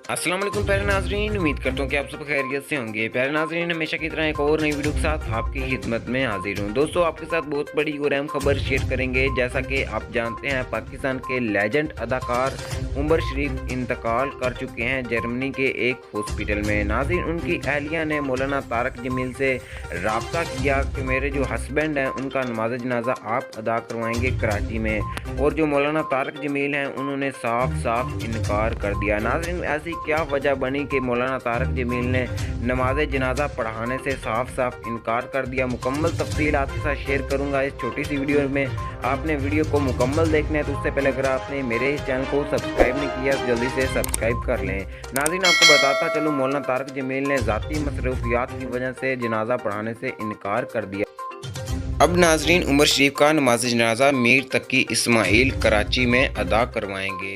अस्सलाम वालेकुम प्यारे नाज़रीन, उम्मीद करता हूँ कि आप सब खैरियत से होंगे। प्यारे नाज़रीन, हमेशा की तरह एक और नई वीडियो के साथ आपकी खिदमत में हाजिर हूँ। दोस्तों, आपके साथ बहुत बड़ी और अहम खबर शेयर करेंगे। जैसा कि आप जानते हैं, पाकिस्तान के लेजेंड अदाकार उमर शरीफ इंतकाल कर चुके हैं जर्मनी के एक हॉस्पिटल में। नाज़रीन, उनकी अहलिया ने मौलाना तारक जमील से रब्ता किया कि मेरे जो हस्बैंड हैं उनका नमाज जनाजा आप अदा करवाएंगे कराची में। और जो मौलाना तारक जमील हैं उन्होंने साफ साफ इनकार कर दिया। नाज़रीन, ऐसी क्या वजह बनी कि मौलाना तारक जमील ने नमाज जनाजा पढ़ाने से साफ साफ इनकार कर दिया। मुकम्मल तफसील आपके साथ शेयर करूंगा इस छोटी सी वीडियो में। आपने वीडियो को मुकम्मल देखना है तो उससे पहले अगर आपने मेरे इस चैनल को सब्सक्राइब नहीं किया तो जल्दी से सब्सक्राइब कर लें। नाज़रीन, आपको बताता चलूँ, मौलाना तारक जमील ने ज़ाती मसरूफियात की वजह से जनाजा पढ़ाने से इनकार कर दिया। अब नाज़रीन, उमर शरीफ का नमाज जनाजा मीर तकी इस्माइल कराची में अदा करवाएंगे।